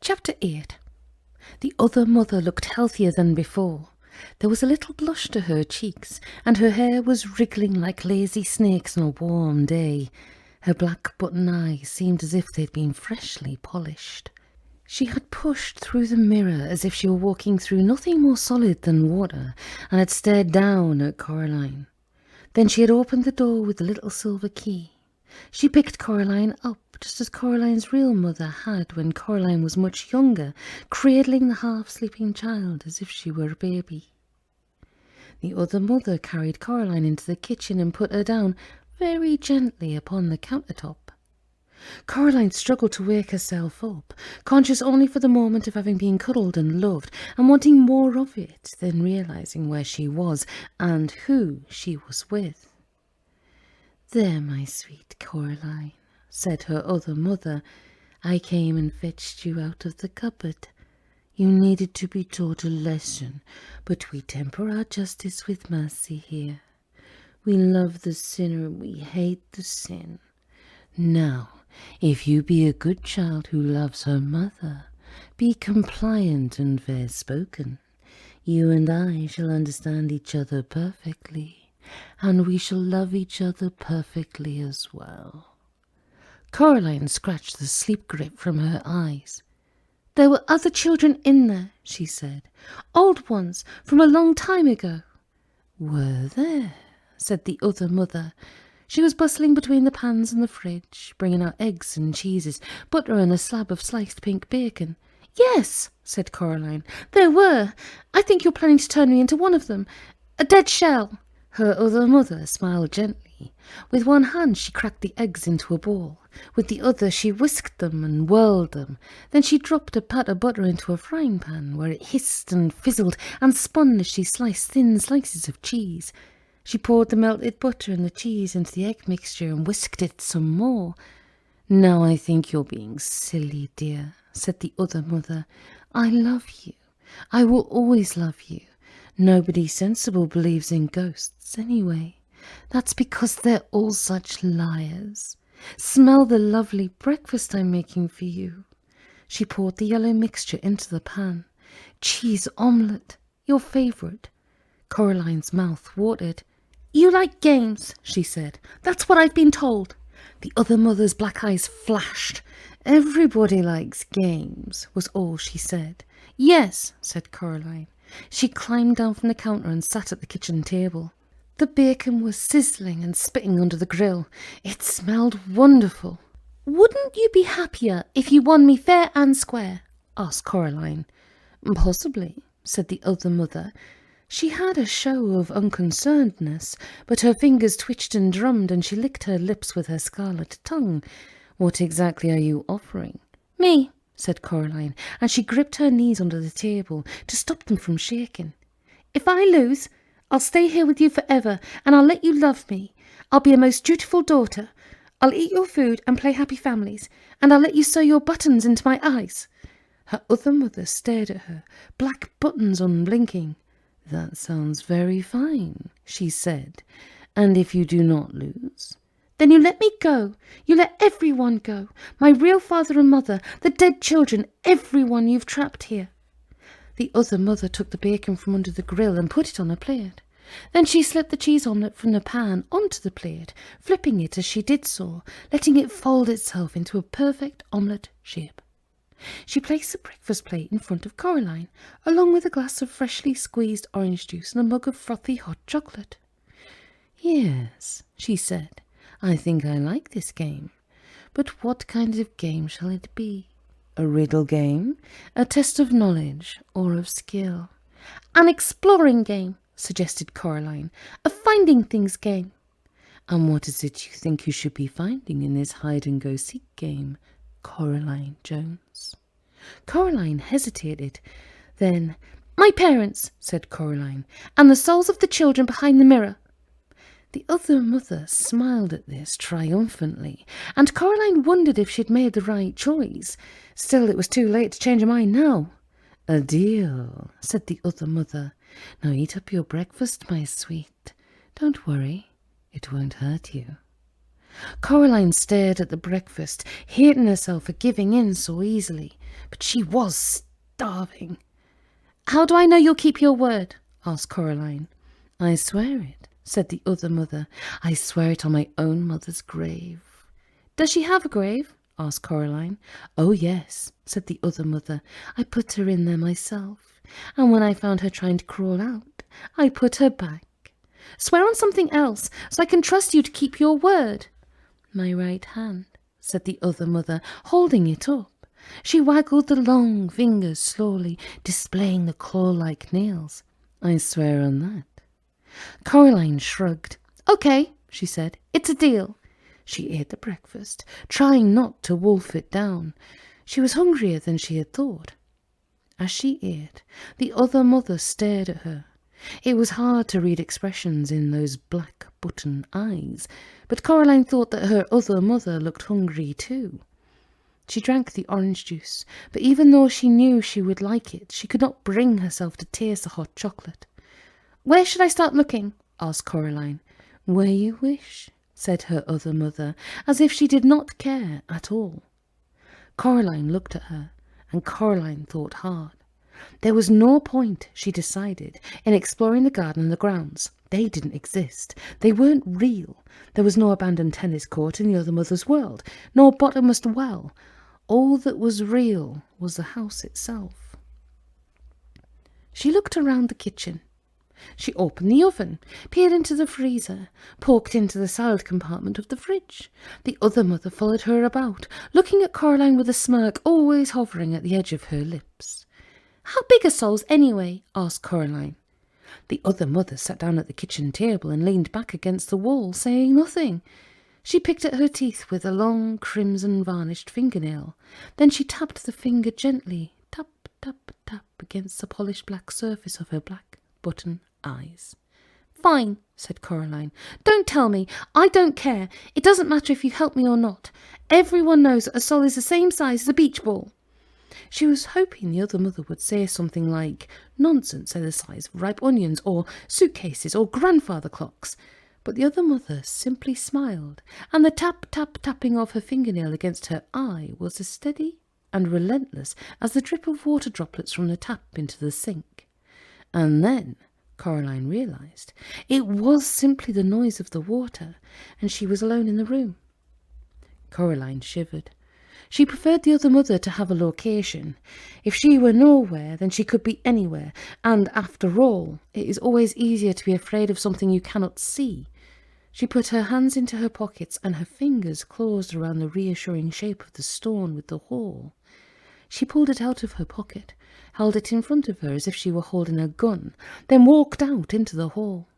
Chapter 8. The other mother looked healthier than before. There was a little blush to her cheeks, and her hair was wriggling like lazy snakes on a warm day. Her black button eyes seemed as if they'd been freshly polished. She had pushed through the mirror as if she were walking through nothing more solid than water, and had stared down at Coraline. Then she had opened the door with the little silver key. She picked Coraline up, just as Coraline's real mother had when Coraline was much younger, cradling the half-sleeping child as if she were a baby. The other mother carried Coraline into the kitchen and put her down very gently upon the countertop. Coraline struggled to wake herself up, conscious only for the moment of having been cuddled and loved, and wanting more of it, then realising where she was and who she was with. "There, my sweet Coraline," said her other mother, "I came and fetched you out of the cupboard. You needed to be taught a lesson, but we temper our justice with mercy here. We love the sinner, we hate the sin. Now, if you be a good child who loves her mother, be compliant and fair-spoken, you and I shall understand each other perfectly, and we shall love each other perfectly as well." Coraline scratched the sleep grip from her eyes. "There were other children in there," she said. "Old ones, from a long time ago." "Were there?" said the other mother. She was bustling between the pans and the fridge, bringing out eggs and cheeses, butter and a slab of sliced pink bacon. "Yes," said Coraline, "there were. I think you're planning to turn me into one of them. A dead shell." Her other mother smiled gently. With one hand she cracked the eggs into a ball. With the other she whisked them and whirled them. Then she dropped a pat of butter into a frying pan, where it hissed and fizzled and spun as she sliced thin slices of cheese. She poured the melted butter and the cheese into the egg mixture and whisked it some more. "Now I think you're being silly, dear," said the other mother. "I love you. I will always love you. Nobody sensible believes in ghosts anyway. That's because they're all such liars. Smell the lovely breakfast I'm making for you." She poured the yellow mixture into the pan. "Cheese omelette, your favourite." Coraline's mouth watered. "You like games," she said. "That's what I've been told." The other mother's black eyes flashed. "Everybody likes games," was all she said. "Yes," said Coraline. She climbed down from the counter and sat at the kitchen table. The bacon was sizzling and spitting under the grill. It smelled wonderful. "Wouldn't you be happier if you won me fair and square?" asked Coraline. "Possibly," said the other mother. She had a show of unconcernedness, but her fingers twitched and drummed, and she licked her lips with her scarlet tongue. "What exactly are you offering?" "Me," said Coraline, and she gripped her knees under the table to stop them from shaking. "If I lose, I'll stay here with you forever, and I'll let you love me. I'll be a most dutiful daughter. I'll eat your food and play happy families, and I'll let you sew your buttons into my eyes." Her other mother stared at her, black buttons unblinking. "That sounds very fine," she said. "And if you do not lose?" "Then you let me go. You let everyone go. My real father and mother, the dead children, everyone you've trapped here." The other mother took the bacon from under the grill and put it on a plate. Then she slipped the cheese omelette from the pan onto the plate, flipping it as she did so, letting it fold itself into a perfect omelette shape. She placed the breakfast plate in front of Coraline, along with a glass of freshly squeezed orange juice and a mug of frothy hot chocolate. "Yes," she said, "I think I like this game. But what kind of game shall it be? A riddle game, a test of knowledge, or of skill?" "An exploring game," suggested Coraline. "A finding things game." "And what is it you think you should be finding in this hide-and-go-seek game, Coraline Jones?" Coraline hesitated. Then, "My parents," said Coraline, "and the souls of the children behind the mirror." The other mother smiled at this triumphantly, and Coraline wondered if she'd made the right choice. Still, it was too late to change her mind now. "A deal," said the other mother. "Now eat up your breakfast, my sweet. Don't worry, it won't hurt you." Coraline stared at the breakfast, hating herself for giving in so easily, but she was starving. "How do I know you'll keep your word?" asked Coraline. "I swear it," said the other mother. "I swear it on my own mother's grave." "Does she have a grave?" asked Coraline. "Oh, yes," said the other mother. "I put her in there myself, and when I found her trying to crawl out, I put her back." "Swear on something else, so I can trust you to keep your word." "My right hand," said the other mother, holding it up. She waggled the long fingers slowly, displaying the claw-like nails. "I swear on that." Coraline shrugged. "Okay," she said. "It's a deal." She ate the breakfast, trying not to wolf it down. She was hungrier than she had thought. As she ate, the other mother stared at her. It was hard to read expressions in those black button eyes, but Coraline thought that her other mother looked hungry too. She drank the orange juice, but even though she knew she would like it, she could not bring herself to taste the hot chocolate. "Where should I start looking?" asked Coraline. "Where you wish," said her other mother, as if she did not care at all. Coraline looked at her, and Coraline thought hard. There was no point, she decided, in exploring the garden and the grounds. They didn't exist. They weren't real. There was no abandoned tennis court in the other mother's world, no bottomless well. All that was real was the house itself. She looked around the kitchen. She opened the oven, peered into the freezer, poked into the salad compartment of the fridge. The other mother followed her about, looking at Coraline with a smirk always hovering at the edge of her lips. "How big are souls anyway?" asked Coraline. The other mother sat down at the kitchen table and leaned back against the wall, saying nothing. She picked at her teeth with a long crimson varnished fingernail. Then she tapped the finger gently, tap, tap, tap, against the polished black surface of her black button eyes. "Fine," said Coraline. "Don't tell me. I don't care. It doesn't matter if you help me or not. Everyone knows that a soul is the same size as a beach ball." She was hoping the other mother would say something like, "Nonsense, they're the size of ripe onions, or suitcases, or grandfather clocks." But the other mother simply smiled, and the tap-tap-tapping of her fingernail against her eye was as steady and relentless as the drip of water droplets from the tap into the sink. And then Coraline realised it was simply the noise of the water, and she was alone in the room. Coraline shivered. She preferred the other mother to have a location. If she were nowhere, then she could be anywhere, and after all, it is always easier to be afraid of something you cannot see. She put her hands into her pockets, and her fingers closed around the reassuring shape of the stone with the hole. She pulled it out of her pocket, held it in front of her as if she were holding a gun, then walked out into the hall.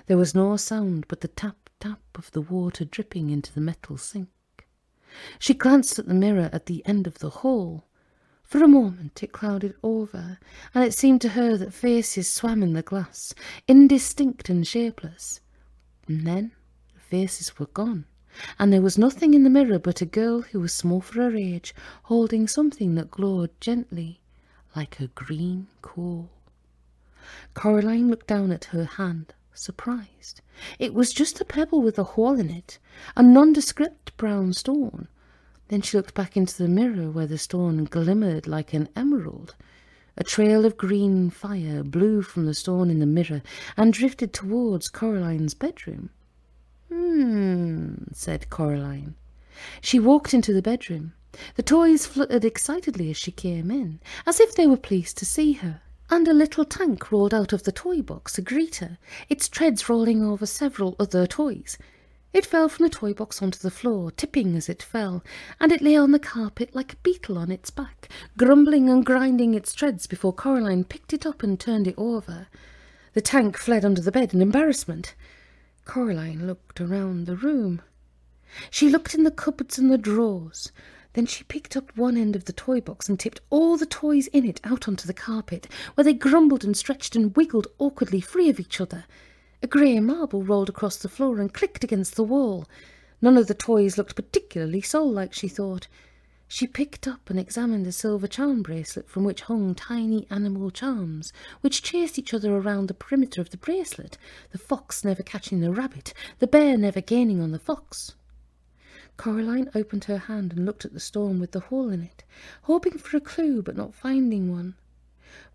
There was no sound but the tap-tap of the water dripping into the metal sink. She glanced at the mirror at the end of the hall. For a moment it clouded over, and it seemed to her that faces swam in the glass, indistinct and shapeless. And then the faces were gone, and there was nothing in the mirror but a girl who was small for her age, holding something that glowed gently, like a green coal. Coraline looked down at her hand, surprised. It was just a pebble with a hole in it, a nondescript brown stone. Then she looked back into the mirror where the stone glimmered like an emerald. A trail of green fire blew from the stone in the mirror and drifted towards Coraline's bedroom. Said Coraline. She walked into the bedroom. The toys fluttered excitedly as she came in, as if they were pleased to see her. And a little tank rolled out of the toy box to greet her, its treads rolling over several other toys. It fell from the toy box onto the floor, tipping as it fell, and it lay on the carpet like a beetle on its back, grumbling and grinding its treads before Coraline picked it up and turned it over. The tank fled under the bed in embarrassment. Coraline looked around the room. She looked in the cupboards and the drawers. Then she picked up one end of the toy box and tipped all the toys in it out onto the carpet, where they grumbled and stretched and wiggled awkwardly free of each other. A grey marble rolled across the floor and clicked against the wall. None of the toys looked particularly soul-like, she thought. She picked up and examined the silver charm bracelet from which hung tiny animal charms, which chased each other around the perimeter of the bracelet, the fox never catching the rabbit, the bear never gaining on the fox. Coraline opened her hand and looked at the stone with the hole in it, hoping for a clue but not finding one.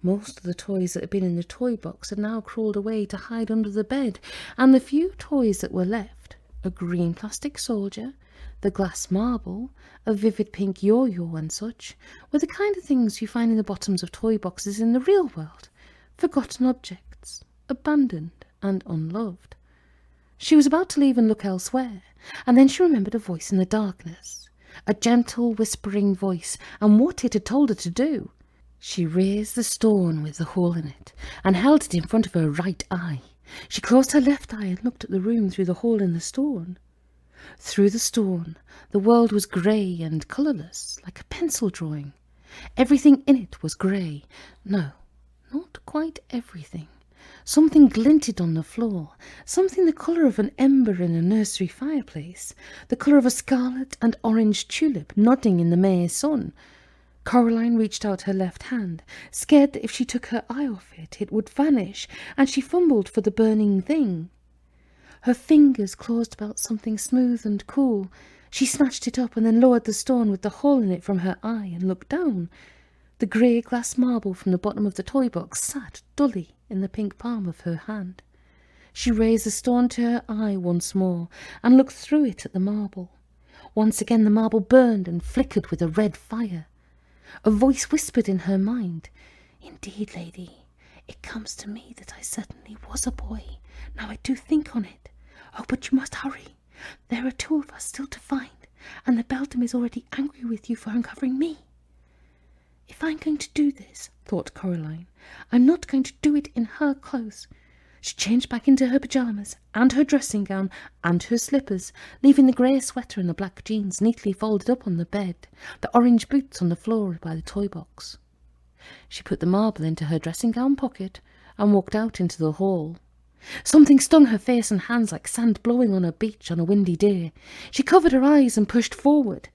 Most of the toys that had been in the toy box had now crawled away to hide under the bed, and the few toys that were left, a green plastic soldier, the glass marble, a vivid pink yo-yo and such, were the kind of things you find in the bottoms of toy boxes in the real world, forgotten objects, abandoned and unloved. She was about to leave and look elsewhere, and then she remembered a voice in the darkness, a gentle whispering voice, and what it had told her to do. She raised the stone with the hole in it, and held it in front of her right eye. She closed her left eye and looked at the room through the hole in the stone. Through the stone, the world was grey and colourless, like a pencil drawing. Everything in it was grey. No, not quite everything. Something glinted on the floor, something the colour of an ember in a nursery fireplace, the colour of a scarlet and orange tulip nodding in the May sun. Coraline reached out her left hand, scared that if she took her eye off it, it would vanish, and she fumbled for the burning thing. Her fingers closed about something smooth and cool. She snatched it up and then lowered the stone with the hole in it from her eye and looked down. The grey glass marble from the bottom of the toy box sat dully in the pink palm of her hand. She raised the stone to her eye once more and looked through it at the marble. Once again the marble burned and flickered with a red fire. A voice whispered in her mind, "Indeed, lady, it comes to me that I certainly was a boy, now I do think on it. Oh, but you must hurry. There are 2 of us still to find, and the beldam is already angry with you for uncovering me." If I'm going to do this, thought Coraline, I'm not going to do it in her clothes. She changed back into her pyjamas and her dressing gown and her slippers, leaving the grey sweater and the black jeans neatly folded up on the bed, the orange boots on the floor by the toy box. She put the marble into her dressing gown pocket and walked out into the hall. Something stung her face and hands like sand blowing on a beach on a windy day. She covered her eyes and pushed forward.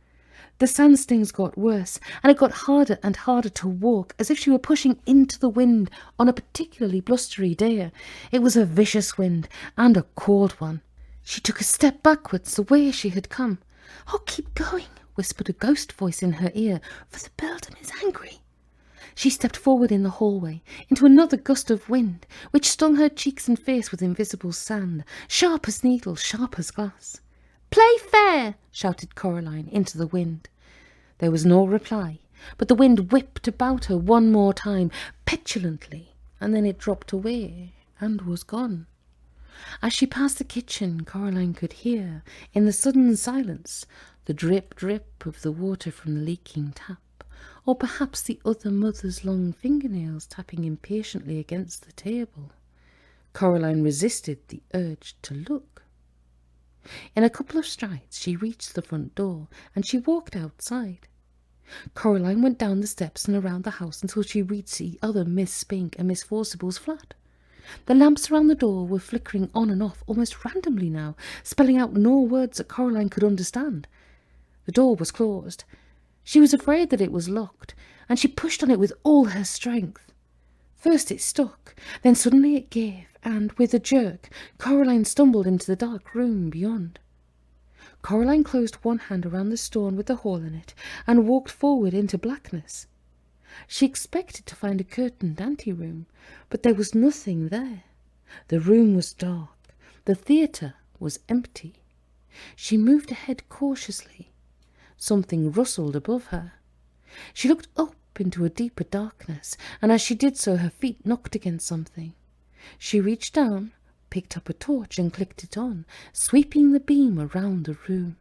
The sand stings got worse, and it got harder and harder to walk, as if she were pushing into the wind on a particularly blustery day. It was a vicious wind, and a cold one. She took a step backwards, the way she had come. "Oh, keep going," whispered a ghost voice in her ear, "for the beldam is angry." She stepped forward in the hallway, into another gust of wind, which stung her cheeks and face with invisible sand, sharp as needles, sharp as glass. "Play fair!" shouted Coraline into the wind. There was no reply, but the wind whipped about her one more time, petulantly, and then it dropped away and was gone. As she passed the kitchen, Coraline could hear, in the sudden silence, the drip-drip of the water from the leaking tap, or perhaps the other mother's long fingernails tapping impatiently against the table. Coraline resisted the urge to look. In a couple of strides she reached the front door, and she walked outside. Coraline went down the steps and around the house until she reached the other Miss Spink and Miss Forcible's flat. The lamps around the door were flickering on and off almost randomly now, spelling out no words that Coraline could understand. The door was closed. She was afraid that it was locked, and she pushed on it with all her strength. First it stuck, then suddenly it gave, and, with a jerk, Coraline stumbled into the dark room beyond. Coraline closed one hand around the stone with the hole in it, and walked forward into blackness. She expected to find a curtained anteroom, but there was nothing there. The room was dark. The theatre was empty. She moved ahead cautiously. Something rustled above her. She looked up into a deeper darkness, and as she did so her feet knocked against something. She reached down, picked up a torch and clicked it on, sweeping the beam around the room.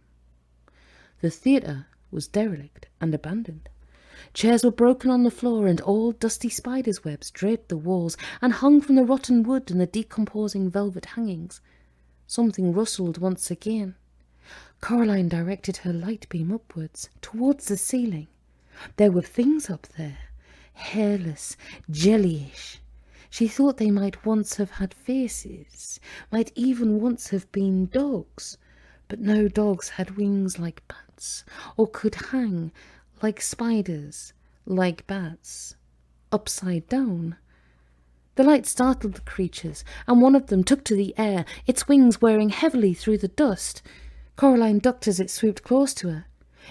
The theatre was derelict and abandoned. Chairs were broken on the floor, and old dusty spiders' webs draped the walls and hung from the rotten wood and the decomposing velvet hangings. Something rustled once again. Coraline directed her light beam upwards, towards the ceiling. There were things up there, hairless, jellyish. She thought they might once have had faces, might even once have been dogs, but no dogs had wings like bats, or could hang, like spiders, like bats, upside down. The light startled the creatures, and one of them took to the air, its wings whirring heavily through the dust. Coraline ducked as it swooped close to her.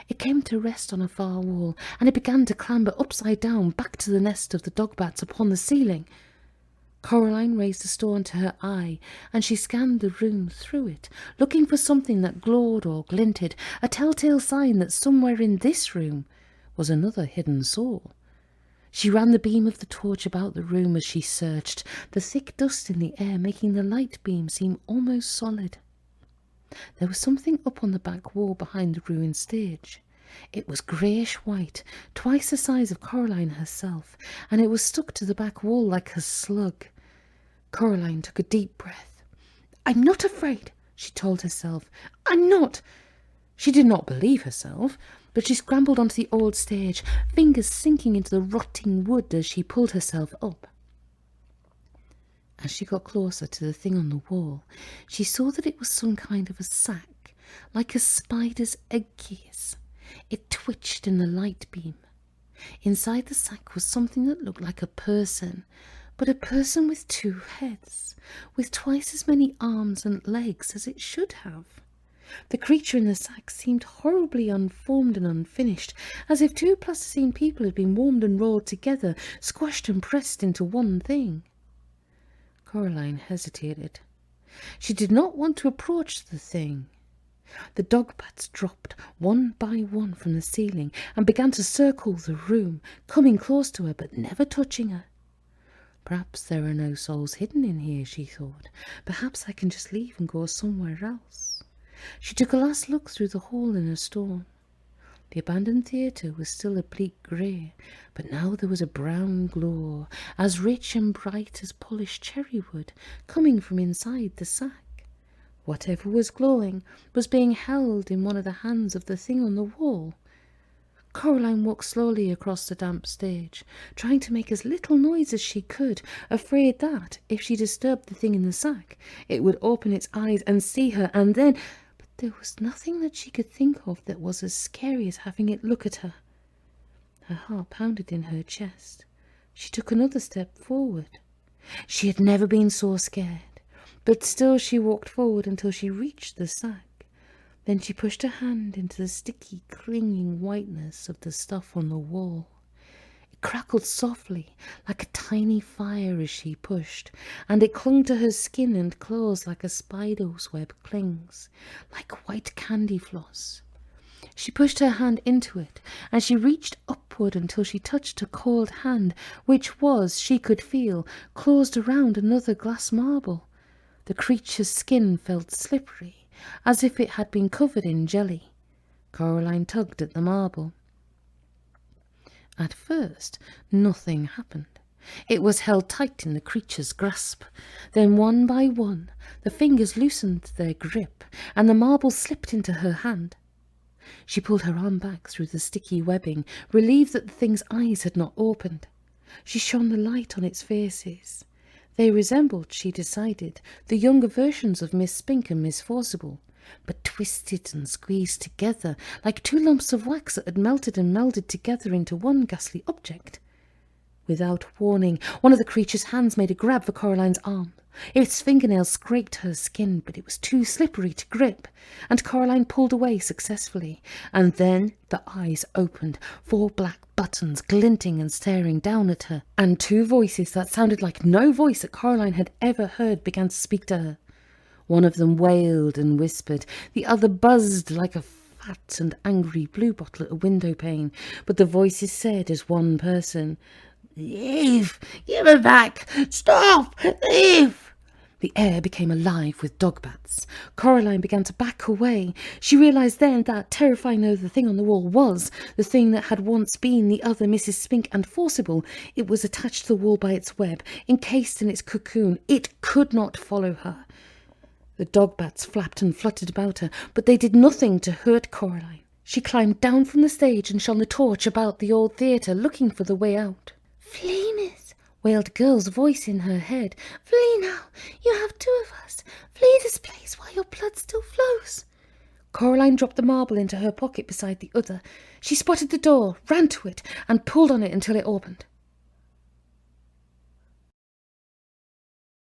It came to rest on a far wall, and it began to clamber upside down back to the nest of the dog-bats upon the ceiling. Coraline raised a stone to her eye, and she scanned the room through it, looking for something that glowed or glinted, a telltale sign that somewhere in this room was another hidden soul. She ran the beam of the torch about the room as she searched, the thick dust in the air making the light beam seem almost solid. There was something up on the back wall behind the ruined stage. It was greyish-white, twice the size of Coraline herself, and it was stuck to the back wall like a slug. Coraline took a deep breath. "I'm not afraid," she told herself. "I'm not." She did not believe herself, but she scrambled onto the old stage, fingers sinking into the rotting wood as she pulled herself up. As she got closer to the thing on the wall, she saw that it was some kind of a sack, like a spider's egg case. It twitched in the light beam. Inside the sack was something that looked like a person, but a person with two heads, with twice as many arms and legs as it should have. The creature in the sack seemed horribly unformed and unfinished, as if two plasticine people had been warmed and rolled together, squashed and pressed into one thing. Coraline hesitated. She did not want to approach the thing. The dog-bats dropped one by one from the ceiling and began to circle the room, coming close to her but never touching her. "Perhaps there are no souls hidden in here," she thought. "Perhaps I can just leave and go somewhere else." She took a last look through the hole in her stone. The abandoned theatre was still a bleak grey, but now there was a brown glow, as rich and bright as polished cherry wood, coming from inside the sack. Whatever was glowing was being held in one of the hands of the thing on the wall. Coraline walked slowly across the damp stage, trying to make as little noise as she could, afraid that, if she disturbed the thing in the sack, it would open its eyes and see her, and then... But there was nothing that she could think of that was as scary as having it look at her. Her heart pounded in her chest. She took another step forward. She had never been so scared, but still she walked forward until she reached the sack. Then she pushed her hand into the sticky, clinging whiteness of the stuff on the wall. It crackled softly, like a tiny fire as she pushed, and it clung to her skin and clothes like a spider's web clings, like white candy floss. She pushed her hand into it, and she reached upward until she touched a cold hand, which was, she could feel, closed around another glass marble. The creature's skin felt slippery, as if it had been covered in jelly. Coraline tugged at the marble. At first, nothing happened. It was held tight in the creature's grasp. Then, one by one, the fingers loosened their grip, and the marble slipped into her hand. She pulled her arm back through the sticky webbing, relieved that the thing's eyes had not opened. She shone the light on its faces. They resembled, she decided, the younger versions of Miss Spink and Miss Forcible, but twisted and squeezed together like two lumps of wax that had melted and melded together into one ghastly object. Without warning, one of the creature's hands made a grab for Coraline's arm. Its fingernails scraped her skin, but it was too slippery to grip, and Coraline pulled away successfully. And then the eyes opened, 4 black buttons glinting and staring down at her, and 2 voices that sounded like no voice that Coraline had ever heard began to speak to her. One of them wailed and whispered, the other buzzed like a fat and angry bluebottle at a window pane, but the voices said as one person, "Leave! Give her back! Stop! Leave!" The air became alive with dog-bats. Coraline began to back away. She realised then that, terrifying though the thing on the wall was, the thing that had once been the other Mrs. Spink and Forcible, it was attached to the wall by its web, encased in its cocoon. It could not follow her. The dog-bats flapped and fluttered about her, but they did nothing to hurt Coraline. She climbed down from the stage and shone the torch about the old theatre, looking for the way out. "Flee, miss," wailed a girl's voice in her head. "Flee now. You have 2 of us. Flee this place while your blood still flows." Coraline dropped the marble into her pocket beside the other. She spotted the door, ran to it, and pulled on it until it opened.